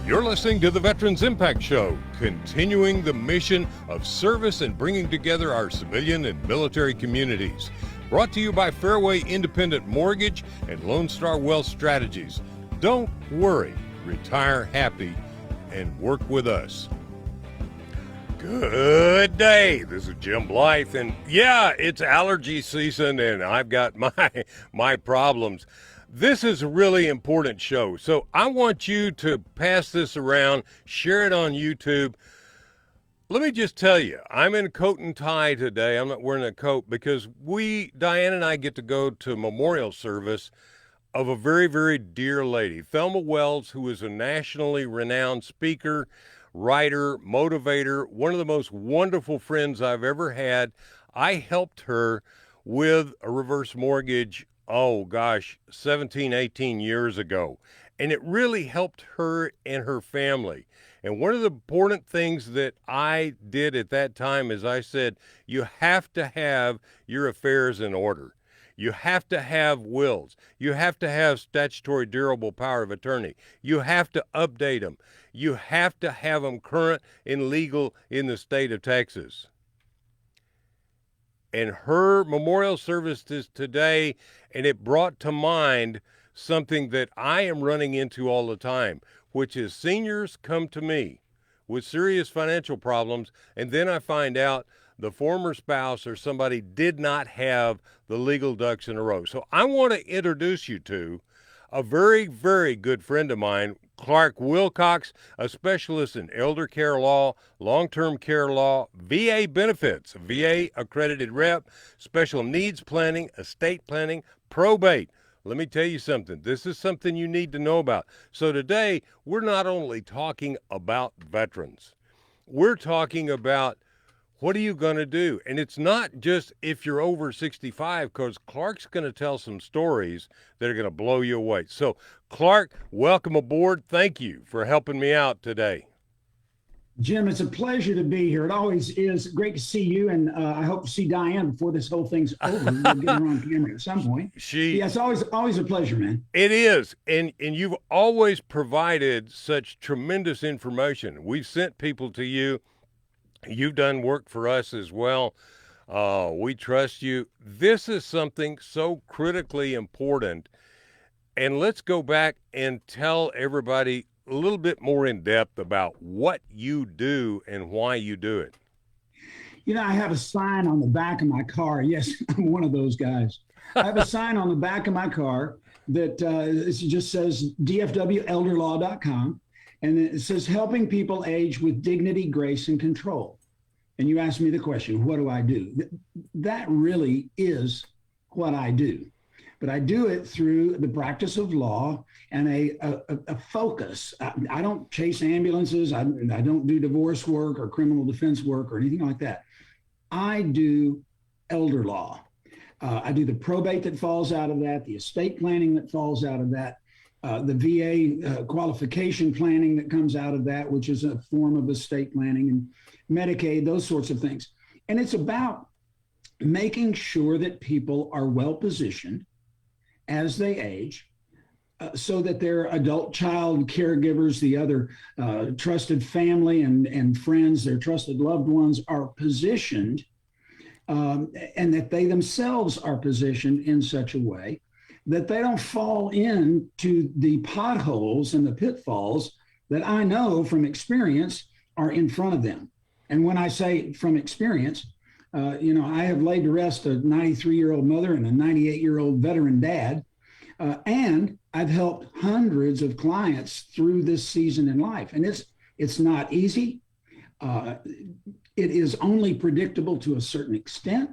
You're listening to the Veterans Impact Show, continuing the mission of service and bringing together our civilian and military communities. Brought to you by Fairway Independent Mortgage and Lone Star Wealth Strategies. Don't worry, retire happy and work with us. Good day. This is Jim Blythe, and yeah, it's allergy season, and I've got my problems. This is a really important show, so I want you to pass this around, share it on YouTube. Let me just tell you, I'm in coat and tie today. I'm not wearing a coat because Diane and I, get to go to memorial service of a very, very dear lady, Thelma Wells, who is a nationally renowned speaker, writer, motivator, one of the most wonderful friends I've ever had. I helped her with a reverse mortgage, 17, 18 years ago. And it really helped her and her family. And one of the important things that I did at that time is I said, you have to have your affairs in order. You have to have wills. You have to have statutory durable power of attorney. You have to update them. You have to have them current and legal in the state of Texas. And her memorial service is today, and it brought to mind something that I am running into all the time, which is seniors come to me with serious financial problems, and then I find out the former spouse or somebody did not have the legal ducks in a row. So I want to introduce you to a very, very good friend of mine, Clarke Wilcox, a specialist in elder care law, long-term care law, VA benefits, VA accredited rep, special needs planning, estate planning, probate. Let me tell you something. This is something you need to know about. So today, we're not only talking about veterans. We're talking about what are you going to do? And it's not just if you're over 65, because Clarke's going to tell some stories that are going to blow you away. So, Clarke, welcome aboard. Thank you for helping me out today. Jim, it's a pleasure to be here. It always is great to see you, and I hope to see Diane before this whole thing's over. We'll get her on camera at some point. Yeah, it's always a pleasure, man. It is, and you've always provided such tremendous information. We've sent people to you. You've done work for us as well. We trust you. This is something so critically important. And let's go back and tell everybody a little bit more in depth about what you do and why you do it. You know, I have a sign on the back of my car. Yes, I'm one of those guys. I have a sign on the back of my car that it just says DFWElderlaw.com. And it says, helping people age with dignity, grace, and control. And you asked me the question, what do I do? That really is what I do. But I do it through the practice of law and a focus. I don't chase ambulances. I don't do divorce work or criminal defense work or anything like that. I do elder law. I do the probate that falls out of that, the estate planning that falls out of that, the VA qualification planning that comes out of that, which is a form of estate planning, and Medicaid, those sorts of things. And it's about making sure that people are well positioned as they age, so that their adult child caregivers, the other trusted family and friends, their trusted loved ones are positioned, and that they themselves are positioned in such a way that they don't fall into the potholes and the pitfalls that I know from experience are in front of them. And when I say from experience, I have laid to rest a 93-year-old mother and a 98-year-old veteran dad, and I've helped hundreds of clients through this season in life. And it's not easy. It is only predictable to a certain extent.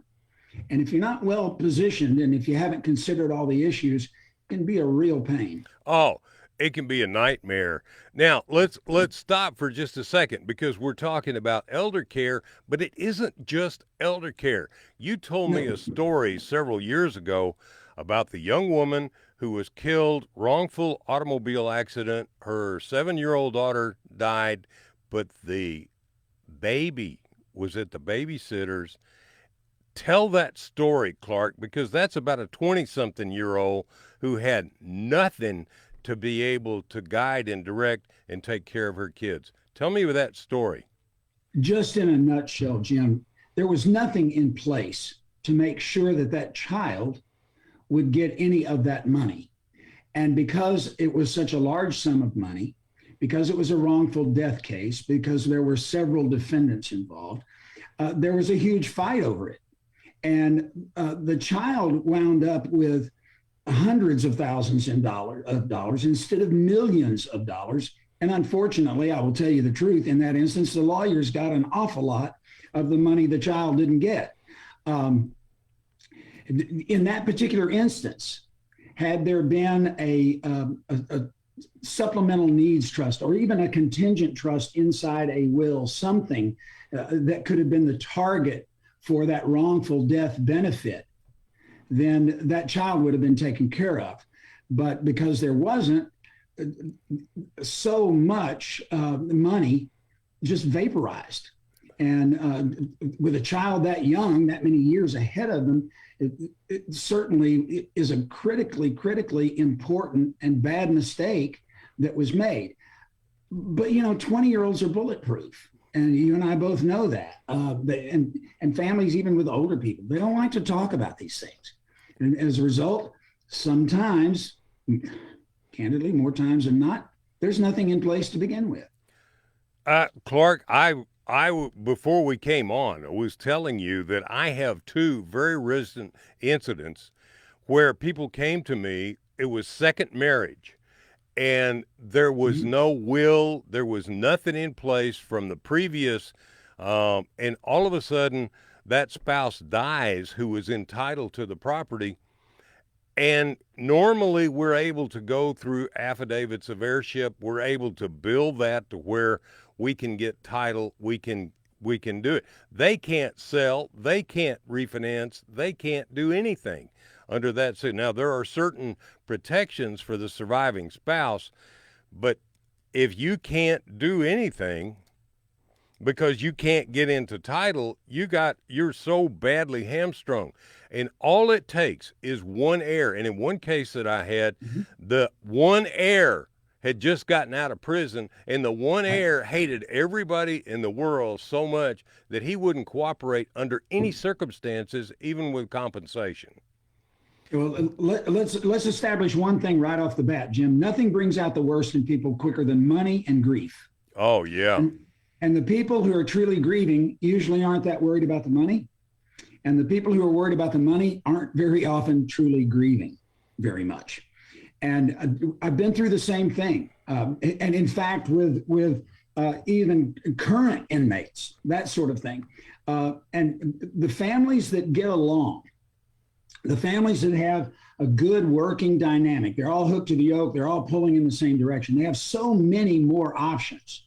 And if you're not well positioned and if you haven't considered all the issues, it can be a real pain. Oh, it can be a nightmare. Now, let's stop for just a second, because we're talking about elder care, but it isn't just elder care. You told me a story several years ago about the young woman who was killed, wrongful automobile accident. Her 7-year-old daughter died, but the baby was at the babysitter's. Tell that story, Clarke, because that's about a 20-something-year-old who had nothing to be able to guide and direct and take care of her kids. Tell me with that story. Just in a nutshell, Jim, there was nothing in place to make sure that that child would get any of that money. And because it was such a large sum of money, because it was a wrongful death case, because there were several defendants involved, there was a huge fight over it. And the child wound up with hundreds of thousands of dollars instead of millions of dollars. And unfortunately, I will tell you the truth, in that instance, the lawyers got an awful lot of the money the child didn't get. In that particular instance, had there been a supplemental needs trust or even a contingent trust inside a will, something that could have been the target for that wrongful death benefit, then that child would have been taken care of. But because there wasn't, so much money just vaporized. And with a child that young, that many years ahead of them, it certainly is a critically important and bad mistake that was made. But, 20-year-olds are bulletproof. And you and I both know that. And families, even with older people, they don't like to talk about these things. And as a result, sometimes, candidly, more times than not, there's nothing in place to begin with. Clarke, I before we came on, I was telling you that I have two very recent incidents where people came to me. It was second marriage, and there was no will. There was nothing in place from the previous, and all of a sudden, that spouse dies who was entitled to the property. And normally we're able to go through affidavits of heirship. We're able to build that to where we can get title. We can do it. They can't sell. They can't refinance. They can't do anything under that suit. Now, there are certain protections for the surviving spouse, but if you can't do anything because you can't get into title, you're so badly hamstrung. And all it takes is one heir. And in one case that I had, the one heir had just gotten out of prison, and the one heir hated everybody in the world so much that he wouldn't cooperate under any circumstances, even with compensation. Well, let's establish one thing right off the bat, Jim. Nothing brings out the worst in people quicker than money and grief. Oh, yeah. And the people who are truly grieving usually aren't that worried about the money. And the people who are worried about the money aren't very often truly grieving very much. And I've been through the same thing. And in fact, with even current inmates, that sort of thing. And the families that get along, the families that have a good working dynamic, they're all hooked to the yoke, they're all pulling in the same direction. They have so many more options,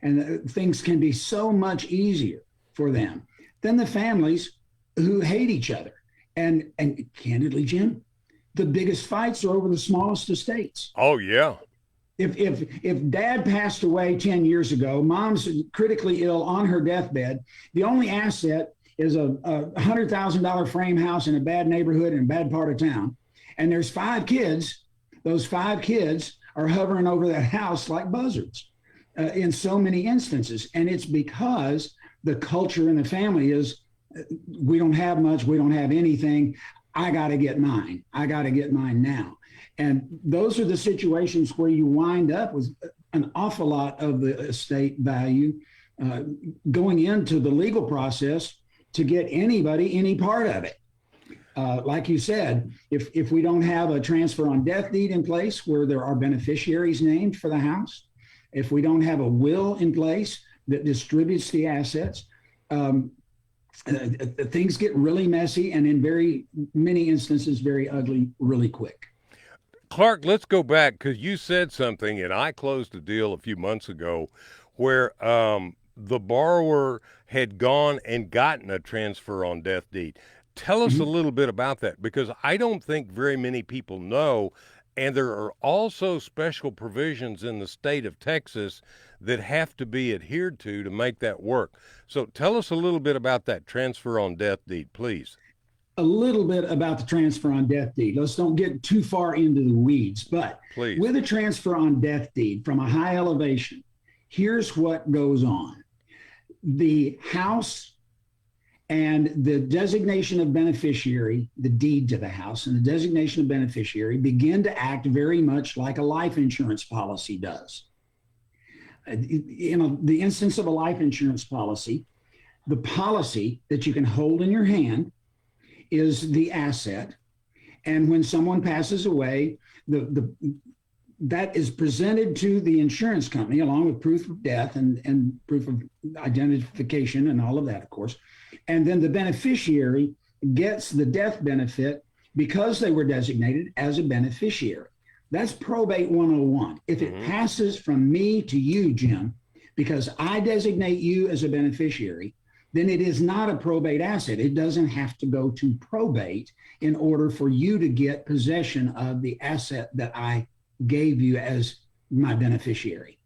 and things can be so much easier for them than the families who hate each other. And candidly, Jim, the biggest fights are over the smallest estates. Oh, yeah. If dad passed away 10 years ago, mom's critically ill on her deathbed, the only asset is a $100,000 frame house in a bad neighborhood in a bad part of town. And there's 5 kids. Those 5 kids are hovering over that house like buzzards in so many instances. And it's because the culture in the family is, we don't have much, we don't have anything. I got to get mine. I got to get mine now. And those are the situations where you wind up with an awful lot of the estate value going into the legal process to get anybody any part of it. Like you said, if we don't have a transfer on death deed in place where there are beneficiaries named for the house, if we don't have a will in place that distributes the assets, things get really messy and in very many instances, very ugly, really quick. Clarke, let's go back because you said something, and I closed a deal a few months ago where the borrower had gone and gotten a transfer on death deed. Tell us a little bit about that, because I don't think very many people know, and there are also special provisions in the state of Texas that have to be adhered to make that work. So tell us a little bit about that transfer on death deed, please. a little bit about the transfer on death deed. Let's don't get too far into the weeds, but Please. with a transfer on death deed from a high elevation, here's what goes on. The house and the designation of beneficiary, the deed to the house and the designation of beneficiary begin to act very much like a life insurance policy does. In the instance of a life insurance policy, the policy that you can hold in your hand is the asset. And when someone passes away, that is presented to the insurance company along with proof of death and proof of identification and all of that, of course. And then the beneficiary gets the death benefit because they were designated as a beneficiary. That's probate 101. If it passes from me to you, Jim, because I designate you as a beneficiary, then it is not a probate asset. It doesn't have to go to probate in order for you to get possession of the asset that I gave you as my beneficiary.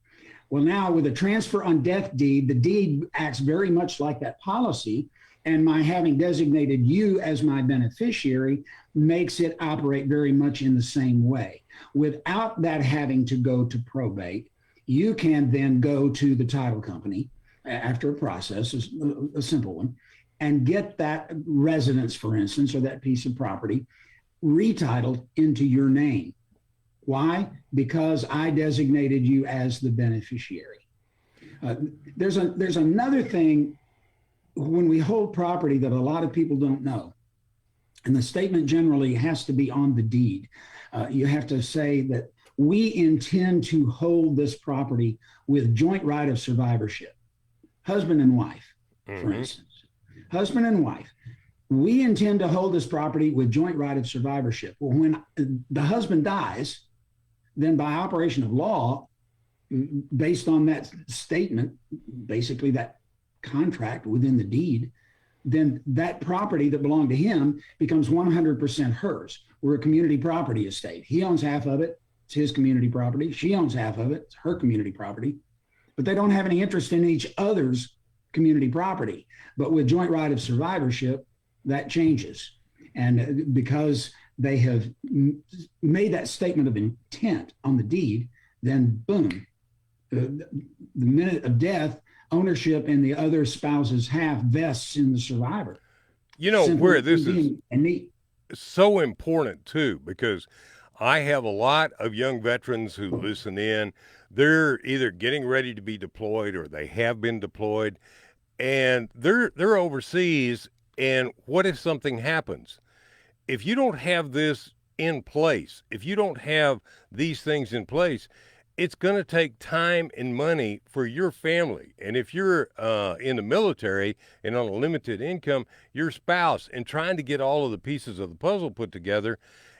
Well, now with a transfer on death deed, the deed acts very much like that policy, and my having designated you as my beneficiary makes it operate very much in the same way. Without that having to go to probate, you can then go to the title company after a process, a simple one, and get that residence, for instance, or that piece of property retitled into your name. Why? Because I designated you as the beneficiary. There's another thing when we hold property that a lot of people don't know, and the statement generally has to be on the deed. You have to say that we intend to hold this property with joint right of survivorship. Husband and wife, for instance. Husband and wife. We intend to hold this property with joint right of survivorship. Well, when the husband dies, then by operation of law, based on that statement, basically that contract within the deed, then that property that belonged to him becomes 100% hers. We're a community property estate. He owns half of it. It's his community property. She owns half of it. It's her community property. But they don't have any interest in each other's community property. But with joint right of survivorship, that changes. And because they have made that statement of intent on the deed, then boom, the minute of death, ownership in the other spouse's half vests in the survivor. You know, Simple where this is and neat. so important too, because I have a lot of young veterans who listen in. They're either getting ready to be deployed or they have been deployed, and they're overseas. And what if something happens? If you don't have this in place, if you don't have these things in place, it's going to take time and money for your family. And if you're in the military and on a limited income, your spouse, and trying to get all of the pieces of the puzzle put together,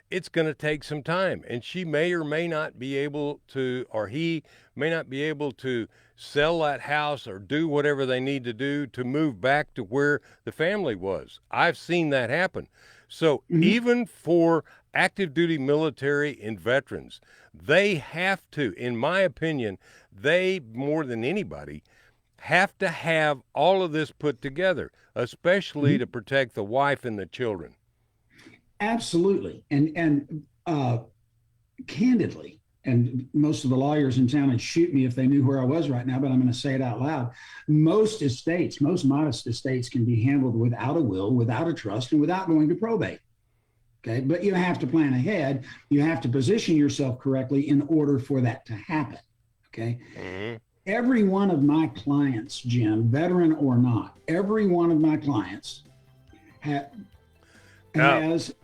it's going to take some time. And she may or may not be able to, or he may not be able to sell that house or do whatever they need to do to move back to where the family was. I've seen that happen. So even for active duty military and veterans, they have to, in my opinion, they more than anybody have to have all of this put together, especially to protect the wife and the children. Absolutely. And candidly, and most of the lawyers in town would shoot me if they knew where I was right now, but I'm going to say it out loud. Most estates, most modest estates can be handled without a will, without a trust, and without going to probate. Okay. But you have to plan ahead. You have to position yourself correctly in order for that to happen. Okay. Every one of my clients, Jim, veteran or not, every one of my clients has.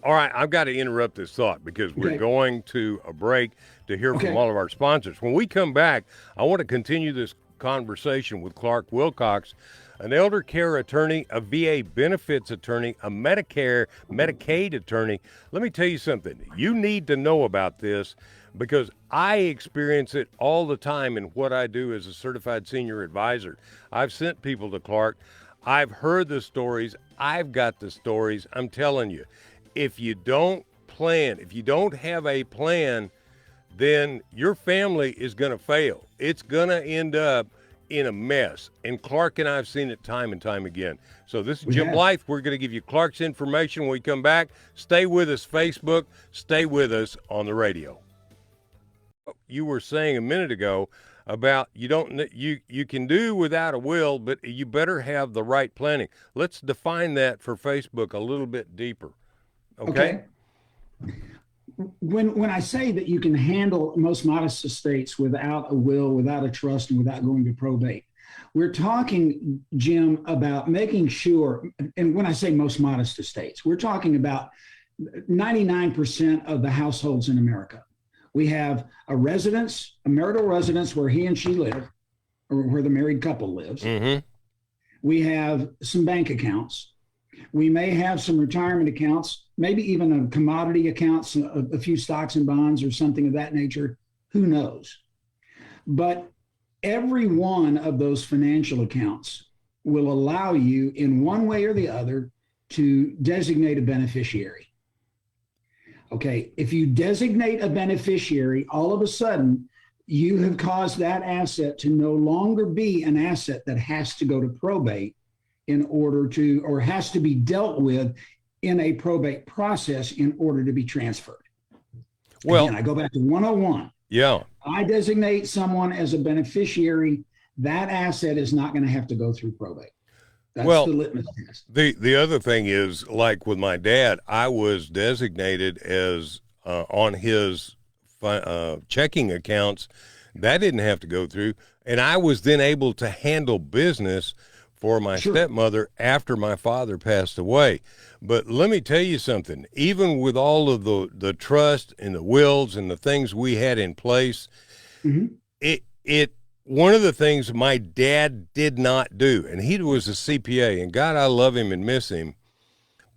All right, I've got to interrupt this thought because we're going to a break to hear from all of our sponsors. When we come back, I want to continue this conversation with Clarke Wilcox, an elder care attorney, a VA benefits attorney, a Medicaid attorney. Let me tell you something. You need to know about this because I experience it all the time in what I do as a certified senior advisor. I've sent people to Clarke. I've heard the stories. I've got the stories. I'm telling you. If you don't plan, if you don't have a plan, then your family is going to fail. It's going to end up in a mess. And Clarke and I have seen it time and time again. So this is We Jim have. Blythe. We're going to give you Clarke's information when we come back. Stay with us, Facebook. Stay with us on the radio. You were saying a minute ago about you can do without a will, but you better have the right planning. Let's define that for Facebook a little bit deeper. Okay? When I say that you can handle most modest estates without a will, without a trust, and without going to probate, we're talking, Jim, about making sure, and when I say most modest estates, we're talking about 99% of the households in America. We have a residence, a marital residence where he and she live, or where the married couple lives. Mm-hmm. We have some bank accounts. We may have some retirement accounts, maybe even a commodity accounts, a few stocks and bonds or something of that nature. Who knows? But every one of those financial accounts will allow you in one way or the other to designate a beneficiary. Okay, if you designate a beneficiary, all of a sudden you have caused that asset to no longer be an asset that has to go to probate in order to, or has to be dealt with in a probate process in order to be transferred. Well, again, I go back to 101. Yeah. I designate someone as a beneficiary, that asset is not going to have to go through probate. That's the litmus test. The other thing is, like with my dad, I was designated as on his checking accounts. That didn't have to go through. And I was then able to handle business for my stepmother after my father passed away. But let me tell you something, even with all of the trust and the wills and the things we had in place, one of the things my dad did not do, and he was a CPA, and God, I love him and miss him,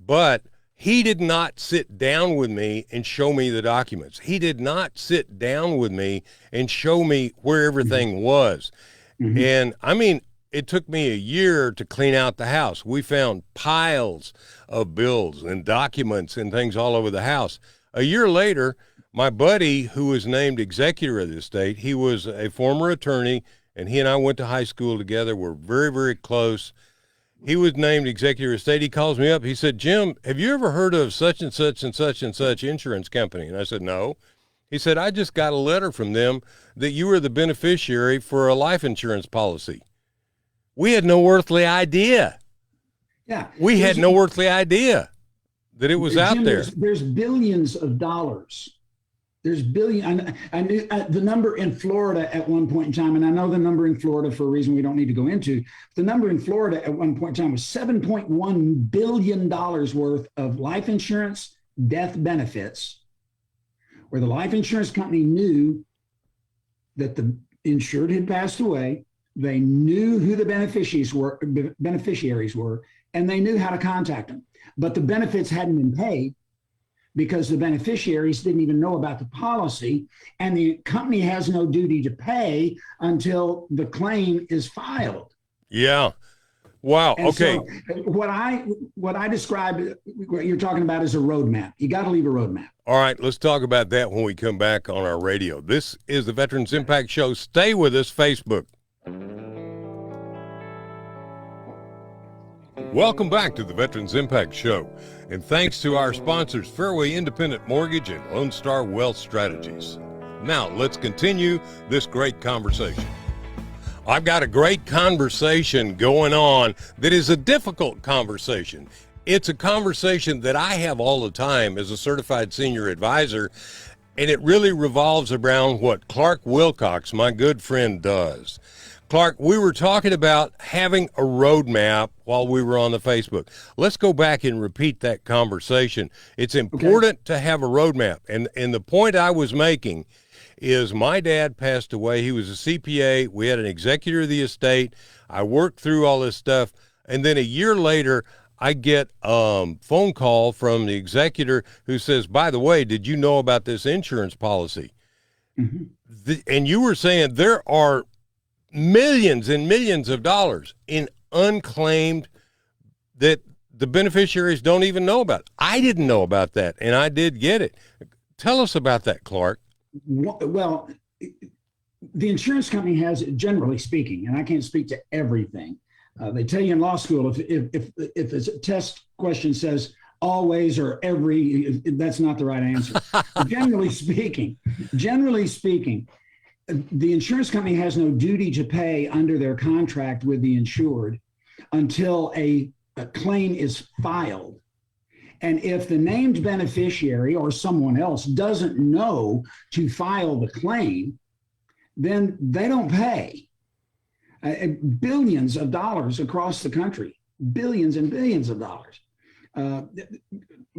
but he did not sit down with me and show me the documents. He did not sit down with me and show me where everything was. And I mean, it took me a year to clean out the house. We found piles of bills and documents and things all over the house. A year later, my buddy, who was named executor of the estate, he was a former attorney, and he and I went to high school together. We're very, very close. He was named executor of the estate. He calls me up. He said, Jim, have you ever heard of such and such and such and such insurance company? And I said, no. He said, I just got a letter from them that you were the beneficiary for a life insurance policy. We had no earthly idea. Yeah. We had no earthly idea that it was out there. There's billions of dollars. There's billion. I knew the number in Florida at one point in time, and I know the number in Florida for a reason we don't need to go into. The number in Florida at one point in time was $7.1 billion worth of life insurance death benefits, where the life insurance company knew that the insured had passed away. They knew who the beneficiaries were, and they knew how to contact them. But the benefits hadn't been paid because the beneficiaries didn't even know about the policy, and the company has no duty to pay until the claim is filed. Yeah. Wow. And okay. So what I describe, what you're talking about, is a roadmap. You got to leave a roadmap. All right. Let's talk about that when we come back on our radio. This is the Veterans Impact Show. Stay with us, Facebook. Welcome back to the Veterans Impact Show, and thanks to our sponsors, Fairway Independent Mortgage and Lone Star Wealth Strategies. Now, let's continue this great conversation. I've got a great conversation going on that is a difficult conversation. It's a conversation that I have all the time as a certified senior advisor, and it really revolves around what Clarke Wilcox, my good friend, does. Clarke, we were talking about having a roadmap while we were on the Facebook. Let's go back and repeat that conversation. It's important to have a roadmap. And the point I was making is my dad passed away. He was a CPA. We had an executor of the estate. I worked through all this stuff. And then a year later, I get a phone call from the executor who says, by the way, did you know about this insurance policy? And you were saying there are millions and millions of dollars in unclaimed that the beneficiaries don't even know about. I didn't know about that, and I did get it. Tell us about that, Clarke. Well, The insurance company has, generally speaking, and I can't speak to everything. They tell you in law school if a test question says always or every, that's not the right answer. Generally speaking, the insurance company has no duty to pay under their contract with the insured until a claim is filed. And if the named beneficiary or someone else doesn't know to file the claim, then they don't pay. Billions of dollars across the country, billions and billions of dollars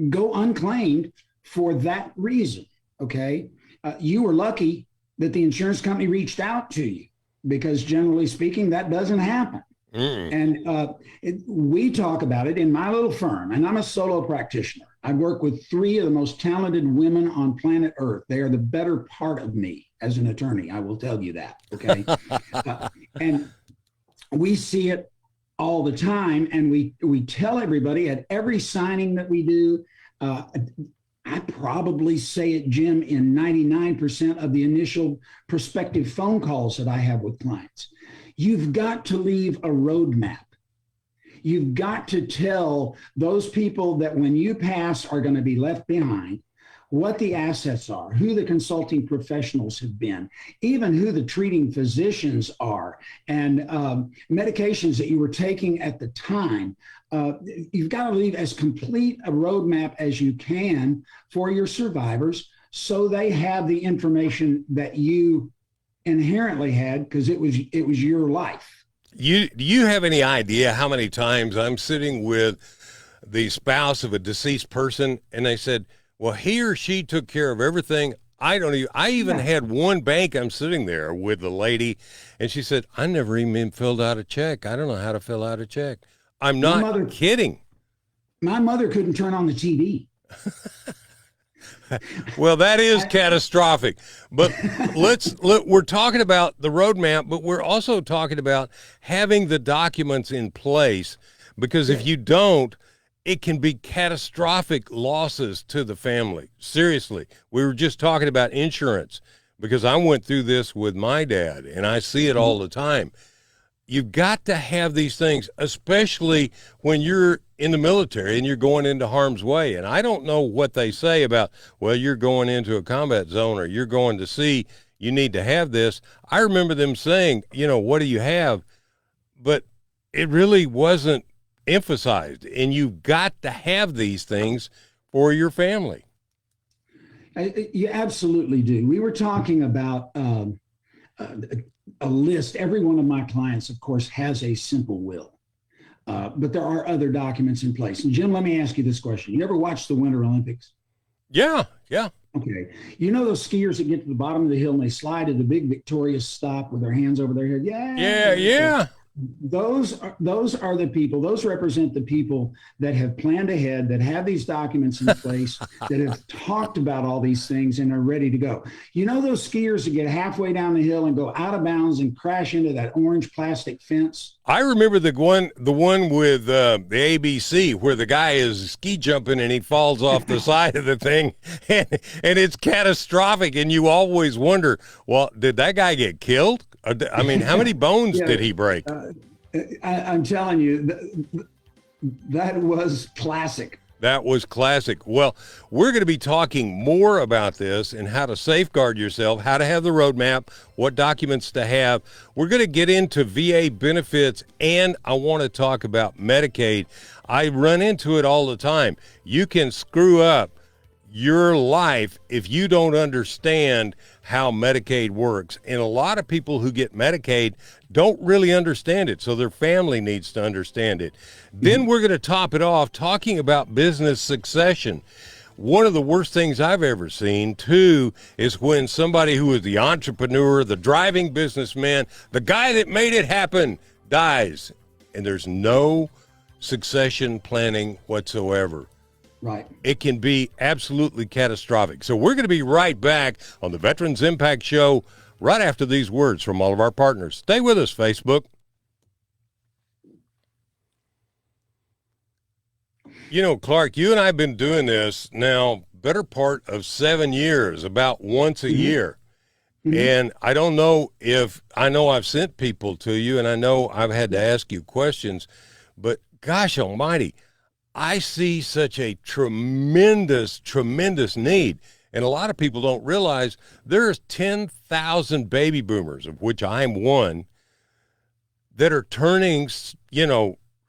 go unclaimed for that reason. Okay. You were lucky that the insurance company reached out to you, because generally speaking, that doesn't happen. And we talk about it in my little firm, and I'm a solo practitioner. I work with 3 of the most talented women on planet Earth. They are the better part of me as an attorney. I will tell you that. Okay. And we see it all the time. And we tell everybody at every signing that we do, I probably say it, Jim, in 99% of the initial prospective phone calls that I have with clients. You've got to leave a roadmap. You've got to tell those people that when you pass are going to be left behind, what the assets are, who the consulting professionals have been, even who the treating physicians are, and medications that you were taking at the time. You've got to leave as complete a roadmap as you can for your survivors, so they have the information that you inherently had, because it was your life. Do you have any idea how many times I'm sitting with the spouse of a deceased person and they said, well, he or she took care of everything. I even had one bank, I'm sitting there with the lady, and she said, I never even filled out a check. I don't know how to fill out a check. I'm not kidding. My mother couldn't turn on the TV. Well, that is catastrophic. But we're talking about the roadmap, but we're also talking about having the documents in place, because if you don't, it can be catastrophic losses to the family. Seriously. We were just talking about insurance, because I went through this with my dad, and I see it all the time. You've got to have these things, especially when you're in the military and you're going into harm's way. And I don't know what they say about, well, you're going into a combat zone or you're going to sea, you need to have this. I remember them saying, what do you have? But it really wasn't emphasized. And you've got to have these things for your family. You absolutely do. We were talking about a list. Every one of my clients, of course, has a simple will, but there are other documents in place. And Jim, let me ask you this question. You ever watch the Winter Olympics? Yeah. Okay. You know those skiers that get to the bottom of the hill and they slide at the big victorious stop with their hands over their head? Yeah. Those are the people, those represent the people that have planned ahead, that have these documents in place, that have talked about all these things and are ready to go. You know those skiers that get halfway down the hill and go out of bounds and crash into that orange plastic fence? I remember the one with the ABC where the guy is ski jumping and he falls off the side of the thing, and it's catastrophic. And you always wonder, well, did that guy get killed? I mean, how many bones did he break? I'm telling you, that was classic. That was classic. Well, we're going to be talking more about this and how to safeguard yourself, how to have the roadmap, what documents to have. We're going to get into VA benefits, and I want to talk about Medicaid. I run into it all the time. You can screw up your life if you don't understand how Medicaid works. And a lot of people who get Medicaid don't really understand it, so their family needs to understand it. Then we're going to top it off talking about business succession. One of the worst things I've ever seen, too, is when somebody who is the entrepreneur, the driving businessman, the guy that made it happen, dies, and there's no succession planning whatsoever. Right. It can be absolutely catastrophic. So we're going to be right back on the Veterans Impact Show right after these words from all of our partners. Stay with us, Facebook. You know, Clarke, you and I have been doing this now better part of 7 years, about once a year. And I don't know if I know I've sent people to you, and I know I've had to ask you questions, but gosh almighty, I see such a tremendous, tremendous need. And a lot of people don't realize there's 10,000 baby boomers, of which I'm one, that are turning,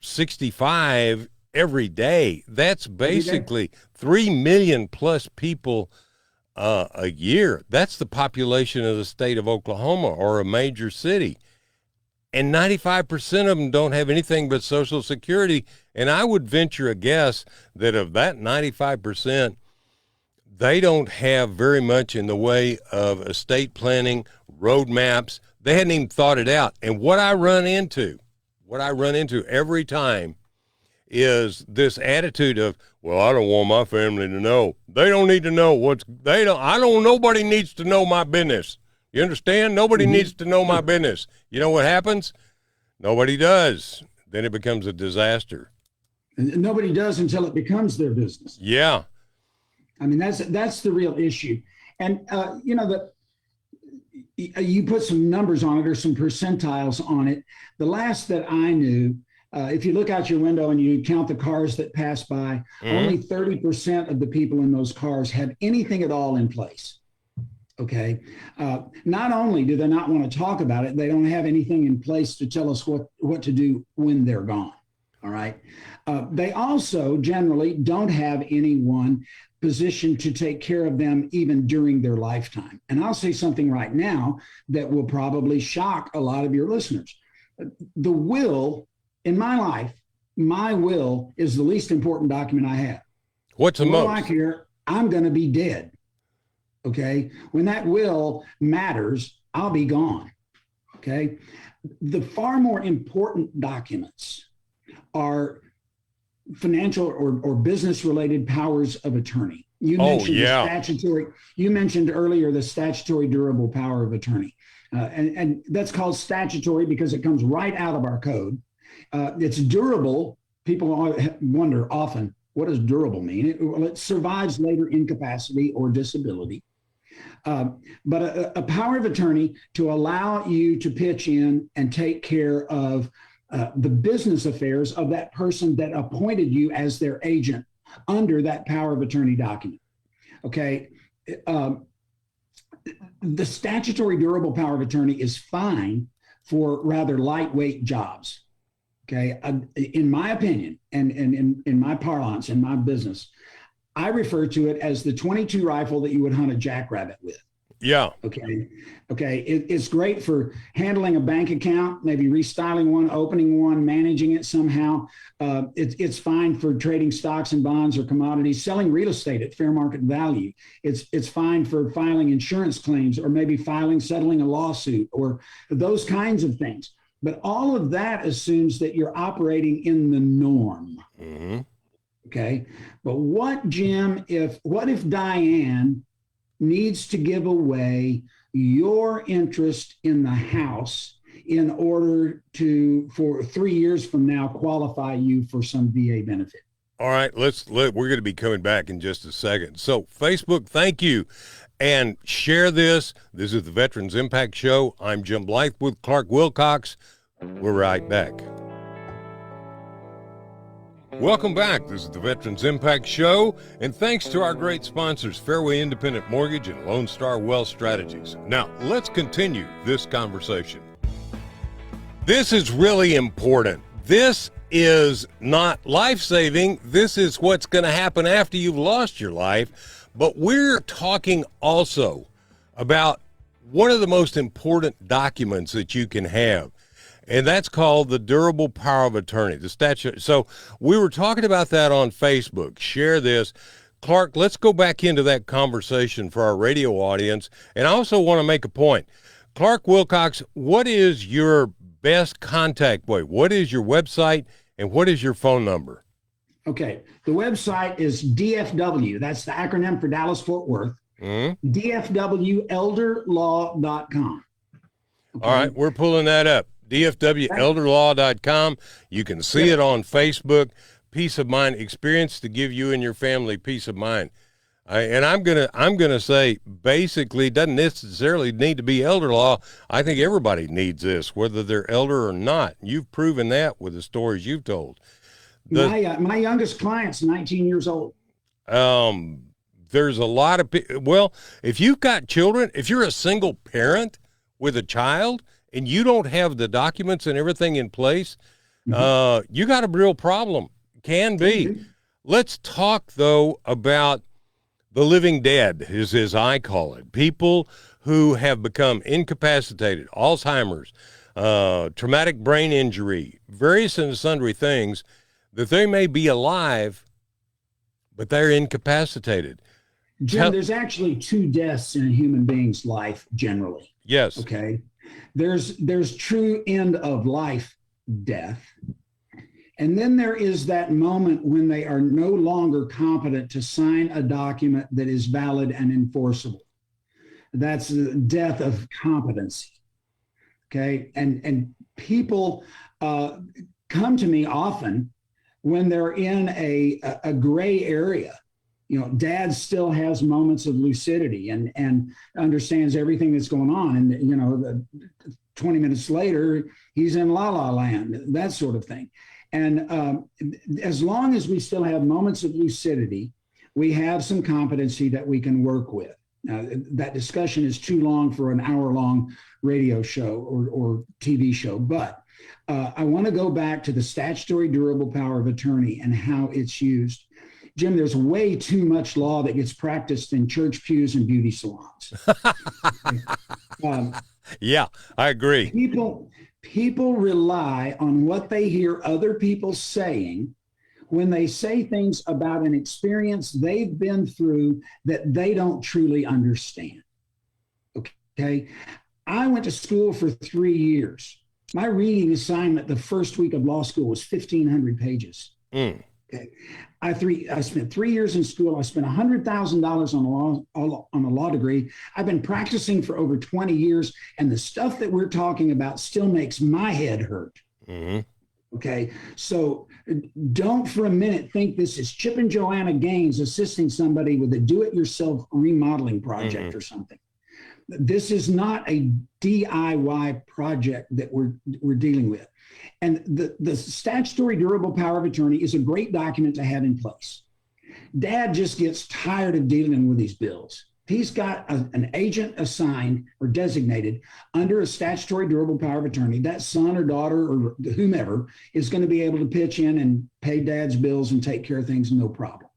65 every day. That's basically 3 million plus people a year. That's the population of the state of Oklahoma or a major city. And 95% of them don't have anything but Social Security. And I would venture a guess that of that 95%, they don't have very much in the way of estate planning, roadmaps. They hadn't even thought it out. And what I run into every time is this attitude of, well, I don't want my family to know. They don't need to know nobody needs to know my business. You understand? Nobody needs to know my business. You know what happens? Nobody does. Then it becomes a disaster. And nobody does until it becomes their business. Yeah. I mean, that's the real issue. And, you put some numbers on it or some percentiles on it. The last that I knew, if you look out your window and you count the cars that pass by, only 30% of the people in those cars have anything at all in place. Okay. Not only do they not want to talk about it, they don't have anything in place to tell us what to do when they're gone. All right. They also generally don't have anyone positioned to take care of them even during their lifetime. And I'll say something right now that will probably shock a lot of your listeners. The will in my life, my will is the least important document I have. What's the most? I care, I'm going to be dead. Okay. When that will matters, I'll be gone. Okay. The far more important documents are financial or business related powers of attorney. You mentioned earlier the statutory durable power of attorney. And that's called statutory because it comes right out of our code. It's durable. People wonder often, what does durable mean? It survives later incapacity or disability. But a power of attorney to allow you to pitch in and take care of the business affairs of that person that appointed you as their agent under that power of attorney document. Okay. The statutory durable power of attorney is fine for rather lightweight jobs. Okay. In my opinion, and in my parlance, in my business, I refer to it as the 22 rifle that you would hunt a jackrabbit with. Yeah. Okay. It's great for handling a bank account, maybe restyling one, opening one, managing it somehow. It's fine for trading stocks and bonds or commodities, selling real estate at fair market value. It's fine for filing insurance claims or maybe settling a lawsuit or those kinds of things. But all of that assumes that you're operating in the norm. Mm-hmm. Okay. But what if Diane needs to give away your interest in the house in order to, for 3 years from now, qualify you for some VA benefit? All right, we're going to be coming back in just a second. So Facebook, thank you. And share this. This is the Veterans Impact Show. I'm Jim Blythe with Clarke Wilcox. We're right back. Welcome back. This is the Veterans Impact Show, and thanks to our great sponsors, Fairway Independent Mortgage and Lone Star Wealth Strategies. Now, let's continue this conversation. This is really important. This is not life-saving. This is what's going to happen after you've lost your life. But we're talking also about one of the most important documents that you can have. And that's called the durable power of attorney, the statute. So we were talking about that on Facebook. Share this. Clarke, let's go back into that conversation for our radio audience. And I also want to make a point. Clarke Wilcox, what is your best contact way? What is your website and what is your phone number? Okay. The website is DFW. That's the acronym for Dallas Fort Worth. Mm-hmm. DFWElderlaw.com. Okay. All right. We're pulling that up. DFWElderlaw.com. You can see it on Facebook. Peace of mind experience to give you and your family peace of mind. And I'm gonna say basically it doesn't necessarily need to be elder law. I think everybody needs this, whether they're elder or not. You've proven that with the stories you've told. The My youngest client's 19 years old. um, there's a lot of well, if you've got children, if you're a single parent with a child and you don't have the documents and everything in place, you got a real problem. Can be. Let's talk though about the living dead, is as I call it. People who have become incapacitated, Alzheimer's, traumatic brain injury, various and sundry things that they may be alive, but they're incapacitated. Jim, there's actually two deaths in a human being's life generally. Yes. Okay. There's true end of life death. And then there is that moment when they are no longer competent to sign a document that is valid and enforceable. That's the death of competency. Okay. And people come to me often when they're in a gray area. You know, dad still has moments of lucidity and understands everything that's going on. And, you know, 20 minutes later, he's in la la land, that sort of thing. And as long as we still have moments of lucidity, we have some competency that we can work with. That discussion is too long for an hour-long radio show or TV show. But I want to go back to the statutory durable power of attorney and how it's used. Jim, there's way too much law that gets practiced in church pews and beauty salons. Yeah, I agree. People rely on what they hear other people saying when they say things about an experience they've been through that they don't truly understand. Okay. I went to school for 3 years. My reading assignment the first week of law school was 1,500 pages. Okay. I spent 3 years in school. I spent $100,000 on a law degree. I've been practicing for over 20 years, and the stuff that we're talking about still makes my head hurt. Okay, so don't for a minute think this is Chip and Joanna Gaines assisting somebody with a do-it-yourself remodeling project or something. This is not a DIY project that we're dealing with. And the statutory durable power of attorney is a great document to have in place. Dad just gets tired of dealing with these bills. He's got an agent assigned or designated under a statutory durable power of attorney. That son or daughter or whomever is going to be able to pitch in and pay dad's bills and take care of things, no problem.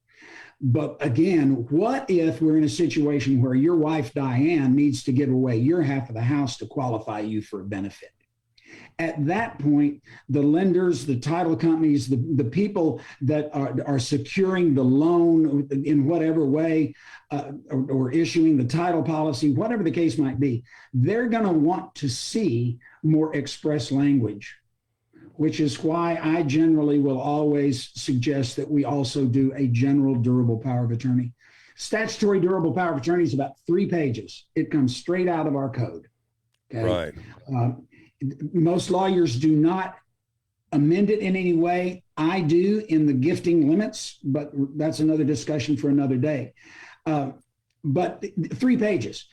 But again, what if we're in a situation where your wife, Diane, needs to give away your half of the house to qualify you for a benefit? At that point, the lenders, the title companies, the people that are securing the loan in whatever way or issuing the title policy, whatever the case might be, they're going to want to see more express language, which is why I generally will always suggest that we also do a general durable power of attorney. Statutory durable power of attorney is about 3 pages. It comes straight out of our code. Okay? Right. Most lawyers do not amend it in any way. I do in the gifting limits, but that's another discussion for another day. But 3 pages.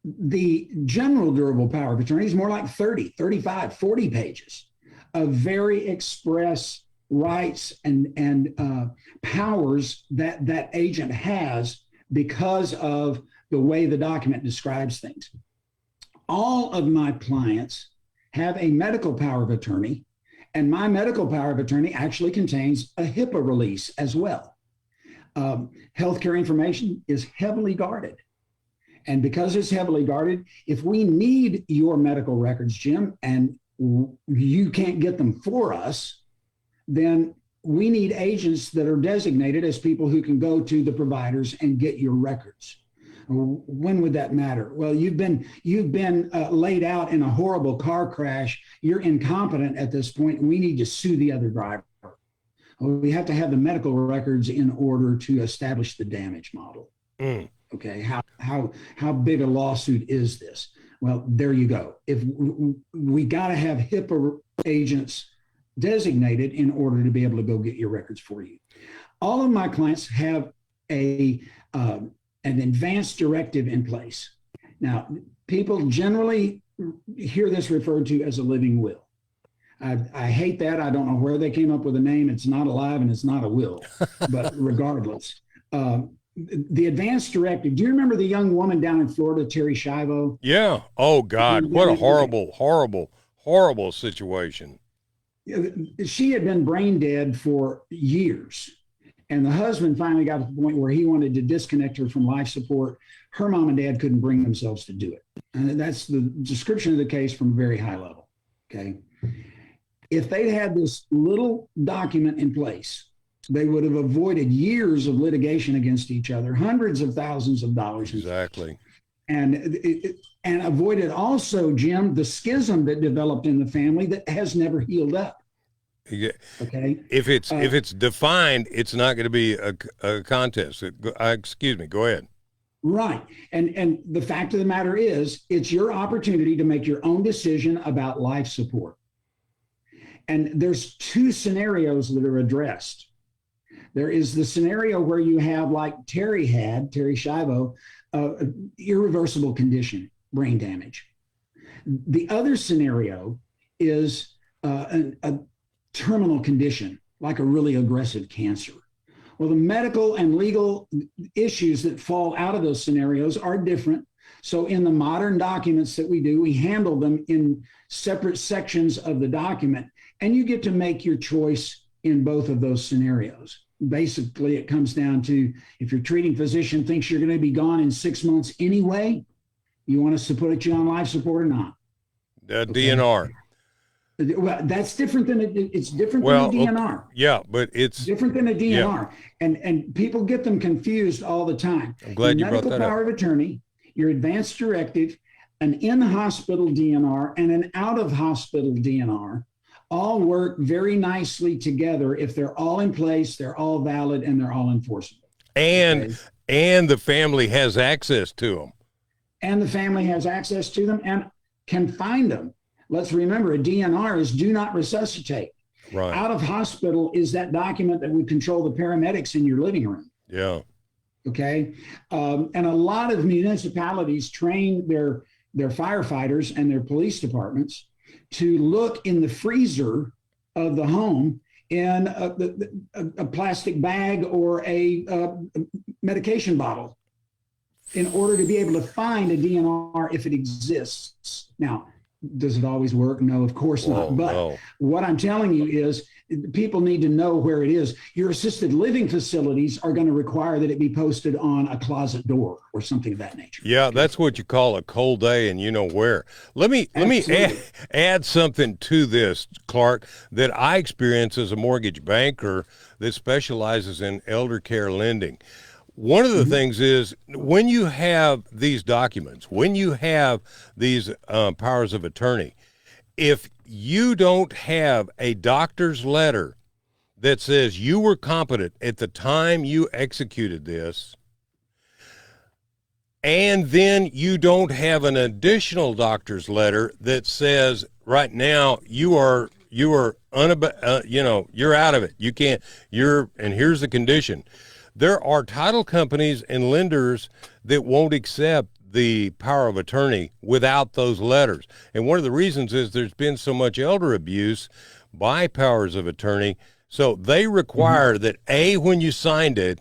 The general durable power of attorney is more like 30, 35, 40 pages of very express rights and powers that agent has because of the way the document describes things. All of my clients have a medical power of attorney, and my medical power of attorney actually contains a HIPAA release as well. Healthcare information is heavily guarded. And because it's heavily guarded, if we need your medical records, Jim, and you can't get them for us, then we need agents that are designated as people who can go to the providers and get your records. When would that matter? Well, you've been laid out in a horrible car crash. You're incompetent at this point, and we need to sue the other driver. We have to have the medical records in order to establish the damage model. Okay, how big a lawsuit is this? Well, there you go. If we got to have HIPAA agents designated in order to be able to go get your records for you. All of my clients have a an advance directive in place. Now, people generally hear this referred to as a living will. I hate that. I don't know where they came up with the name. It's not alive and it's not a will. But regardless, the advance directive. Do you remember the young woman down in Florida, Terry Schiavo? Yeah. Oh, God. What a horrible, horrible, horrible situation. She had been brain dead for years. And the husband finally got to the point where he wanted to disconnect her from life support. Her mom and dad couldn't bring themselves to do it. And that's the description of the case from a very high level. Okay. If they'd had this little document in place, they would have avoided years of litigation against each other, hundreds of thousands of dollars. Exactly. And avoided also, Jim, the schism that developed in the family that has never healed up. Yeah. Okay. If it's defined, it's not going to be a contest. Excuse me. Go ahead. Right. And the fact of the matter is, it's your opportunity to make your own decision about life support. And there's two scenarios that are addressed. There is the scenario where you have, like Terry Schiavo, irreversible condition, brain damage. The other scenario is a terminal condition, like a really aggressive cancer. Well, the medical and legal issues that fall out of those scenarios are different. So in the modern documents that we do, we handle them in separate sections of the document, and you get to make your choice in both of those scenarios. Basically, it comes down to, if your treating physician thinks you're going to be gone in 6 months anyway, you want us to put you on life support or not? Okay. DNR. Well, that's different than it's different than a DNR. Yeah, but it's different than a DNR. Yeah. And people get them confused all the time. I'm glad you brought that up. Medical power of attorney, your advance directive, an in-hospital DNR, and an out-of-hospital DNR all work very nicely together if they're all in place, they're all valid, and they're all enforceable. And the family has access to them. And the family has access to them and can find them. Let's remember, a DNR is do not resuscitate. Right. Out of hospital is that document that would control the paramedics in your living room. Yeah. Okay. And a lot of municipalities train their firefighters and their police departments to look in the freezer of the home in a plastic bag or a medication bottle in order to be able to find a DNR if it exists. Now, does it always work? No, of course not. But what I'm telling you is people need to know where it is. Your assisted living facilities are going to require that it be posted on a closet door or something of that nature. Yeah, that's what you call a cold day and you know where. Let me add something to this, Clarke, that I experience as a mortgage banker that specializes in elder care lending. One of the things is when you have these documents, when you have these powers of attorney, if you don't have a doctor's letter that says you were competent at the time you executed this, and then you don't have an additional doctor's letter that says right now you're out of it. You can't, and here's the condition. There are title companies and lenders that won't accept the power of attorney without those letters. And one of the reasons is there's been so much elder abuse by powers of attorney. So they require that, when you signed it,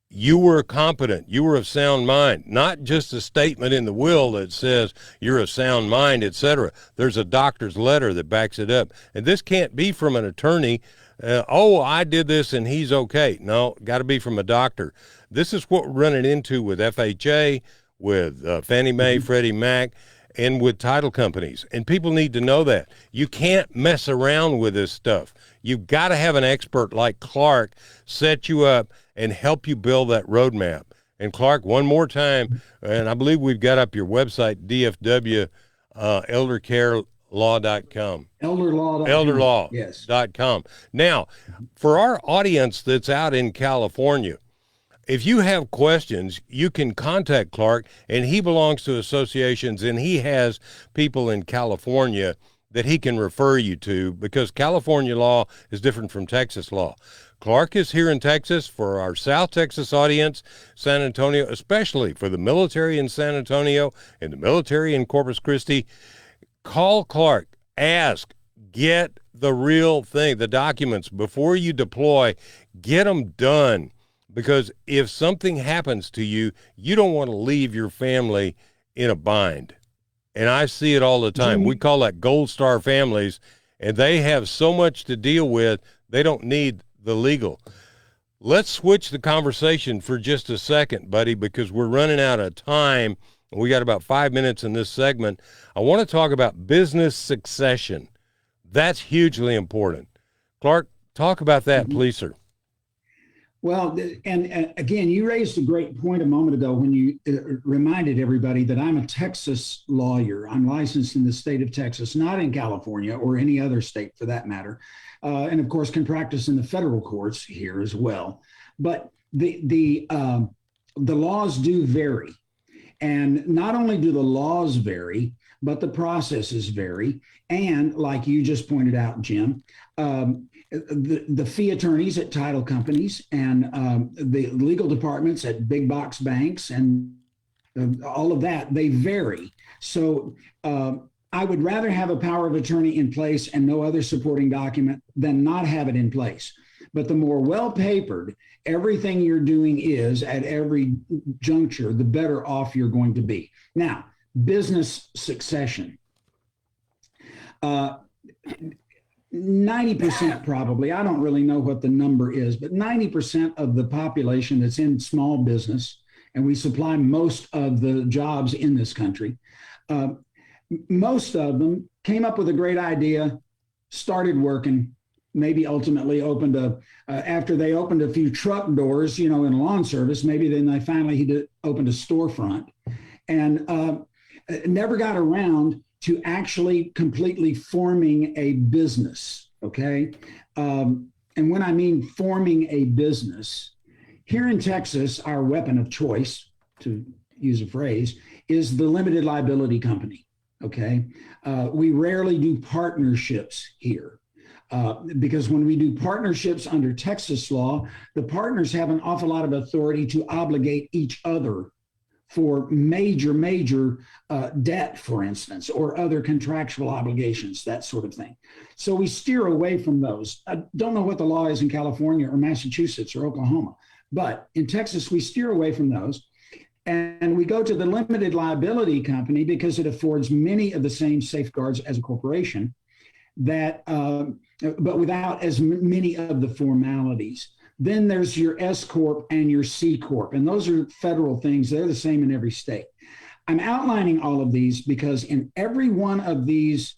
you were competent, you were of sound mind, not just a statement in the will that says you're of sound mind, etc. There's a doctor's letter that backs it up. And this can't be from an attorney. I did this and he's okay. No, got to be from a doctor. This is what we're running into with FHA, with Fannie Mae, Freddie Mac, and with title companies. And people need to know that. You can't mess around with this stuff. You've got to have an expert like Clarke set you up and help you build that roadmap. And Clarke, one more time, and I believe we've got up your website, DFW, eldercarelaw.com. Elderlaw.com. Yes. Now, for our audience that's out in California, if you have questions, you can contact Clarke, and he belongs to associations, and he has people in California that he can refer you to, because California law is different from Texas law. Clarke is here in Texas for our South Texas audience, San Antonio, especially for the military in San Antonio and the military in Corpus Christi. Call Clarke, ask, get the real thing, the documents before you deploy, get them done. Because if something happens to you, you don't want to leave your family in a bind. And I see it all the time. We call that Gold Star families, and they have so much to deal with, they don't need the legal. Let's switch the conversation for just a second, buddy, because we're running out of time. We got about 5 minutes in this segment. I want to talk about business succession. That's hugely important. Clarke, talk about that, please, sir. Well, and again, you raised a great point a moment ago when you reminded everybody that I'm a Texas lawyer. I'm licensed in the state of Texas, not in California or any other state for that matter. And of course, can practice in the federal courts here as well. But the laws do vary. And not only do the laws vary, but the processes vary. And like you just pointed out, Jim, the fee attorneys at title companies and the legal departments at big box banks and all of that, they vary. So I would rather have a power of attorney in place and no other supporting document than not have it in place. But the more well-papered everything you're doing is at every juncture, the better off you're going to be. Now, business succession. 90% probably, I don't really know what the number is, but 90% of the population that's in small business, and we supply most of the jobs in this country, most of them came up with a great idea, started working, maybe ultimately opened after they opened a few truck doors, in lawn service, maybe then they finally opened a storefront and never got around to actually completely forming a business, okay? And when I mean forming a business, here in Texas, our weapon of choice, to use a phrase, is the limited liability company, okay? We rarely do partnerships here. Because when we do partnerships under Texas law, the partners have an awful lot of authority to obligate each other for major debt, for instance, or other contractual obligations, that sort of thing. So we steer away from those. I don't know what the law is in California or Massachusetts or Oklahoma, but in Texas, we steer away from those. And we go to the limited liability company because it affords many of the same safeguards as a corporation, that, but without as many of the formalities. Then there's your S Corp and your C Corp, and those are federal things. They're the same in every state. I'm outlining all of these because in every one of these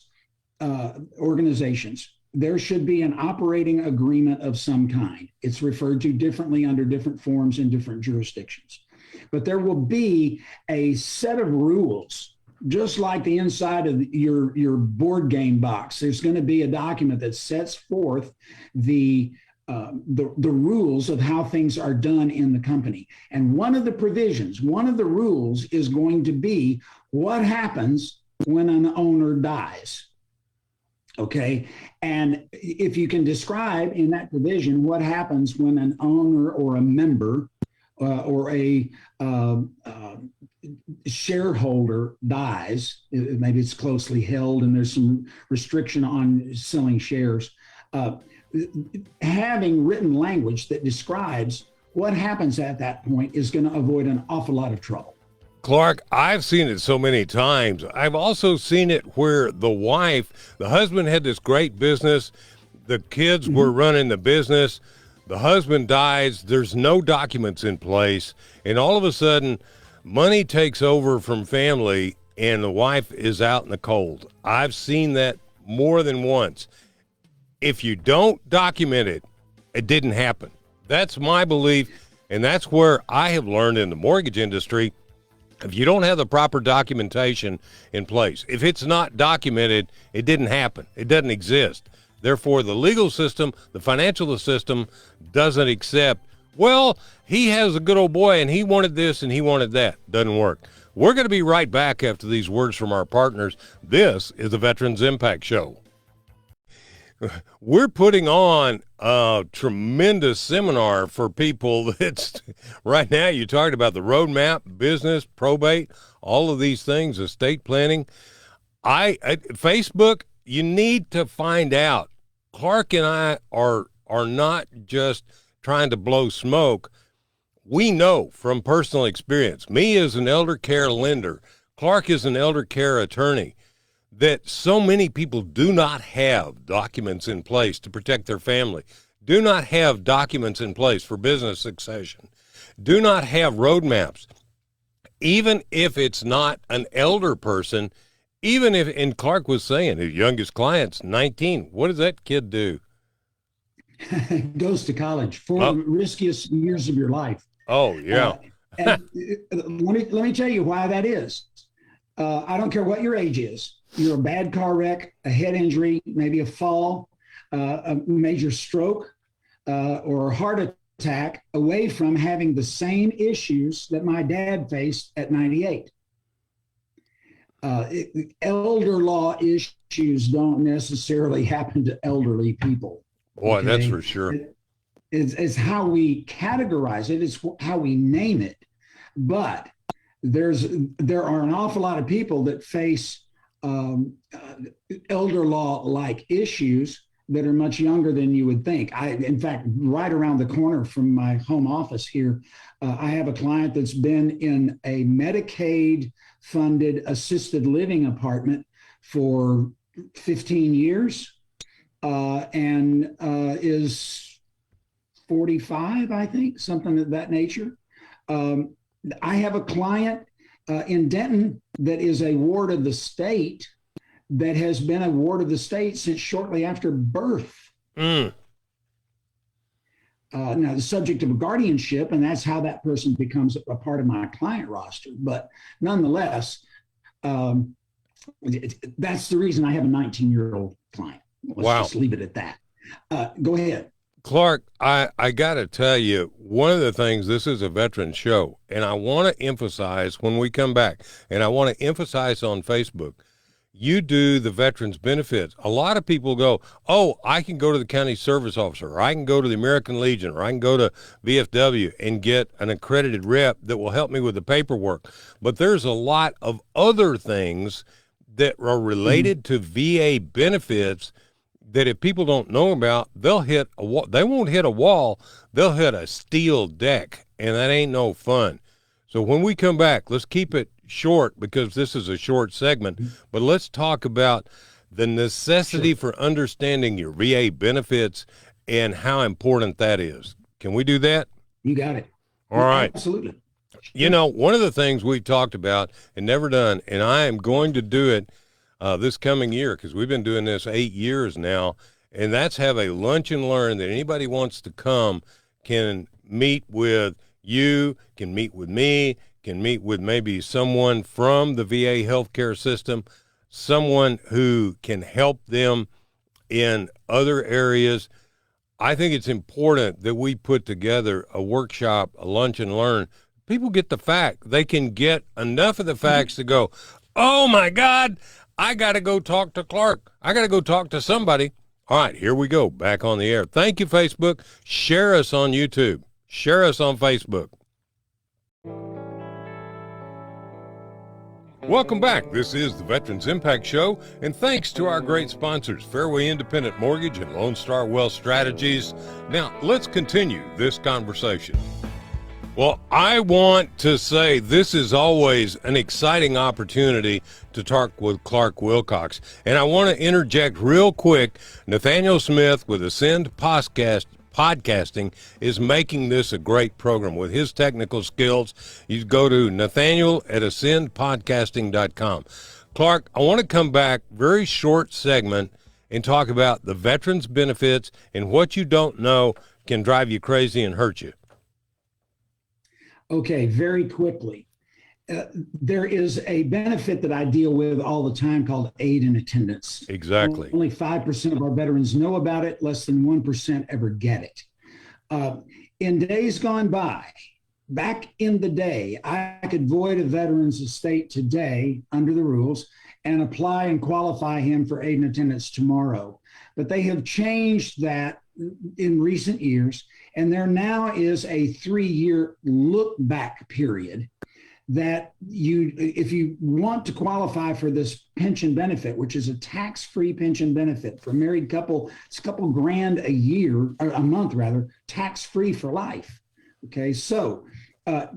organizations, there should be an operating agreement of some kind. It's referred to differently under different forms in different jurisdictions. But there will be a set of rules, just like the inside of your board game box. There's going to be a document that sets forth the rules of how things are done in the company. And one of the provisions, one of the rules is going to be what happens when an owner dies. Okay. And if you can describe in that provision what happens when an owner or a member or a shareholder dies, maybe it's closely held and there's some restriction on selling shares, having written language that describes what happens at that point is going to avoid an awful lot of trouble. Clarke, I've seen it so many times. I've also seen it where the husband had this great business, the kids were running the business, the husband dies, there's no documents in place, and all of a sudden, money takes over from family, and the wife is out in the cold. I've seen that more than once. If you don't document it, it didn't happen. That's my belief, and that's where I have learned in the mortgage industry, if you don't have the proper documentation in place, if it's not documented, it didn't happen. It doesn't exist. Therefore, the legal system, the financial system doesn't accept, well, he has a good old boy and he wanted this and he wanted that. Doesn't work. We're going to be right back after these words from our partners. This is the Veterans Impact Show. We're putting on a tremendous seminar for people that's right now. You talked about the roadmap, business, probate, all of these things, estate planning. Facebook, you need to find out. Clarke and I are not just trying to blow smoke. We know from personal experience, me as an elder care lender, Clarke is an elder care attorney, that so many people do not have documents in place to protect their family, do not have documents in place for business succession, do not have roadmaps. Even if it's not an elder person, even if, and Clarke was saying his youngest client's 19, what does that kid do? Goes to college for the riskiest years of your life. Oh, yeah. And let me tell you why that is. I don't care what your age is. You're a bad car wreck, a head injury, maybe a fall, a major stroke, or a heart attack away from having the same issues that my dad faced at 98. Elder law issues don't necessarily happen to elderly people. Boy, okay? That's for sure. It's how we categorize it. It's how we name it. But there are an awful lot of people that face elder law-like issues that are much younger than you would think. In fact, right around the corner from my home office here, I have a client that's been in a Medicaid-funded assisted living apartment for 15 years and is 45, I think, something of that nature. I have a client in Denton that is a ward of the state that has been a ward of the state since shortly after birth. Now, the subject of a guardianship, and that's how that person becomes a part of my client roster. But nonetheless, that's the reason I have a 19-year-old client. Let's just leave it at that. Go ahead. Clarke, I got to tell you, one of the things, this is a veteran show, and I want to emphasize when we come back, and I want to emphasize on Facebook, you do the veterans benefits. A lot of people go, oh, I can go to the county service officer, or I can go to the American Legion, or I can go to VFW and get an accredited rep that will help me with the paperwork. But there's a lot of other things that are related to VA benefits that if people don't know about, they'll hit a wall. They won't hit a wall. They'll hit a steel deck, and that ain't no fun. So when we come back, let's keep it short because this is a short segment, but let's talk about the necessity for understanding your VA benefits and how important that is. Can we do that? You got it. All right. Absolutely. You know, one of the things we talked about and never done, and I am going to do it this coming year, because we've been doing this 8 years now, and that's have a lunch and learn that anybody wants to come can meet with you, can meet with me, can meet with maybe someone from the VA healthcare system, someone who can help them in other areas. I think it's important that we put together a workshop, a lunch and learn. People get the fact. They can get enough of the facts to go, oh, my God, I got to go talk to Clarke. I got to go talk to somebody. All right, here we go, back on the air. Thank you, Facebook. Share us on YouTube. Share us on Facebook. Welcome back. This is the Veterans Impact Show, and thanks to our great sponsors, Fairway Independent Mortgage and Lone Star Wealth Strategies. Now, let's continue this conversation. Well, I want to say this is always an exciting opportunity to talk with Clarke Wilcox. And I want to interject real quick. Nathaniel Smith with Ascend Podcasting is making this a great program with his technical skills. You go to Nathaniel at ascendpodcasting.com. Clarke, I want to come back, very short segment, and talk about the veterans benefits and what you don't know can drive you crazy and hurt you. Okay, very quickly. There is a benefit that I deal with all the time called aid in attendance. Exactly. Only 5% of our veterans know about it. Less than 1% ever get it. In days gone by, back in the day, I could void a veteran's estate today under the rules and apply and qualify him for aid and attendance tomorrow. But they have changed that in recent years, and there now is a 3-year look back period that if you want to qualify for this pension benefit, which is a tax-free pension benefit for a married couple, it's a couple grand a year, or a month rather, tax-free for life. Okay, so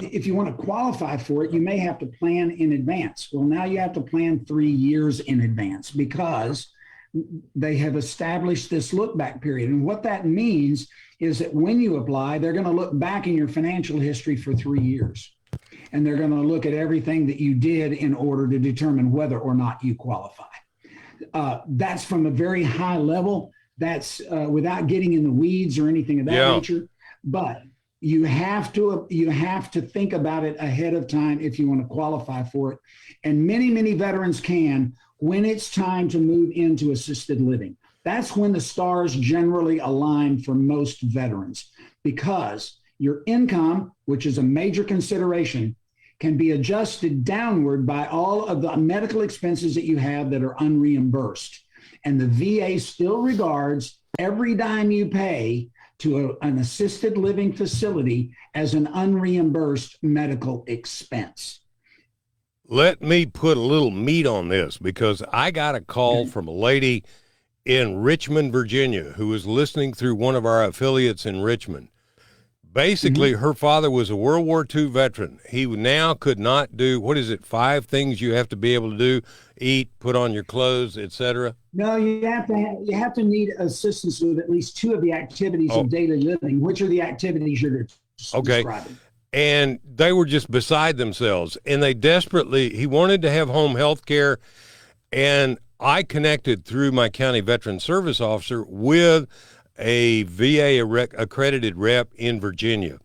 if you want to qualify for it, you may have to plan in advance. Well, now you have to plan 3 years in advance because they have established this look back period. And what that means is that when you apply, they're going to look back in your financial history for 3 years. And they're going to look at everything that you did in order to determine whether or not you qualify. That's from a very high level. That's without getting in the weeds or anything of that nature. But you have to think about it ahead of time if you want to qualify for it. And many veterans can when it's time to move into assisted living. That's when the stars generally align for most veterans, because your income, which is a major consideration, can be adjusted downward by all of the medical expenses that you have that are unreimbursed. And the VA still regards every dime you pay to an assisted living facility as an unreimbursed medical expense. Let me put a little meat on this, because I got a call from a lady in Richmond, Virginia, who was listening through one of our affiliates in Richmond. Basically, her father was a World War II veteran. He now could not do, 5 things you have to be able to do: eat, put on your clothes, etc. No, you have to need assistance with at least 2 of the activities of daily living, which are the activities you're describing. And they were just beside themselves, and he wanted to have home health care, and I connected through my county veteran service officer with a VA accredited rep in Virginia.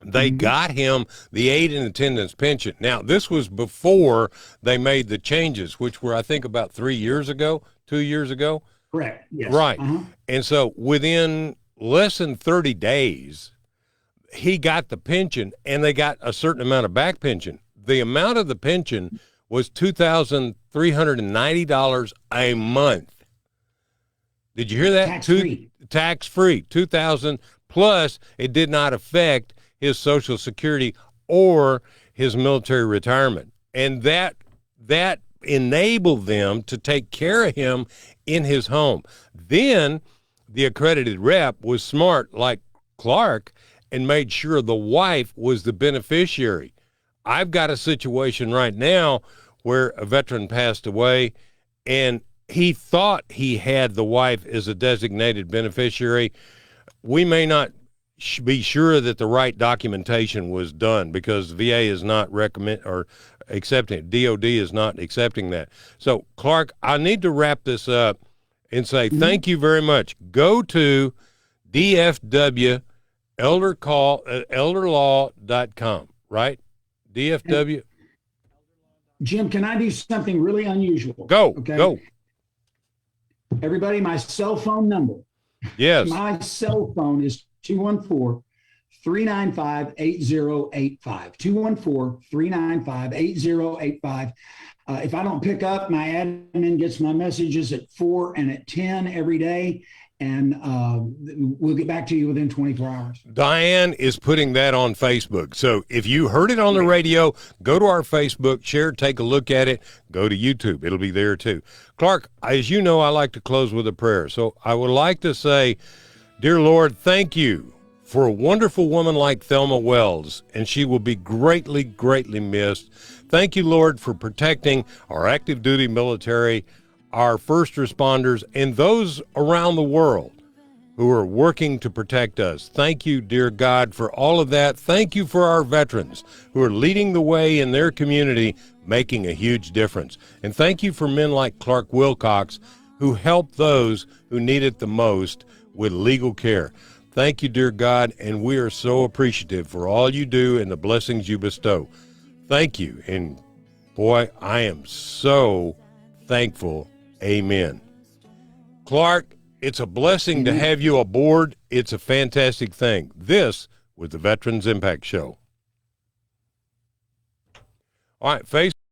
They got him the aid and attendance pension. Now, this was before they made the changes, which were, I think, about 2 years ago. Correct. Yes. Right. And so within less than 30 days, he got the pension, and they got a certain amount of back pension. The amount of the pension was $2,390 a month. Did you hear that? Tax-free. Tax-free, $2,000, plus it did not affect his Social Security or his military retirement. And that enabled them to take care of him in his home. Then the accredited rep was smart, like Clarke, and made sure the wife was the beneficiary. I've got a situation right now where a veteran passed away, and he thought he had the wife as a designated beneficiary. We may not be sure that the right documentation was done, because VA is not accepting it. DOD is not accepting that. So, Clarke, I need to wrap this up and say thank you very much. Go to DFW elderlaw.com, right? DFW. Jim, can I do something really unusual? Go. Everybody, my cell phone number. Yes. My cell phone is 214-395-8085. 214-395-8085. If I don't pick up, my admin gets my messages at 4 and at 10 every day, and we'll get back to you within 24 hours. Diane is putting that on Facebook. So if you heard it on the radio, go to our Facebook, share, take a look at it, go to YouTube. It'll be there too. Clarke, as you know, I like to close with a prayer. So I would like to say, dear Lord, thank you for a wonderful woman like Thelma Wells, and she will be greatly, greatly missed. Thank you, Lord, for protecting our active duty military, our first responders, and those around the world who are working to protect us. Thank you, dear God, for all of that. Thank you for our veterans who are leading the way in their community, making a huge difference. And thank you for men like Clarke Wilcox, who help those who need it the most with legal care. Thank you, dear God, and we are so appreciative for all you do and the blessings you bestow. Thank you, and boy, I am so thankful. Amen. Clarke, it's a blessing to have you aboard. It's a fantastic thing. This was the Veterans Impact Show. All right, Facebook.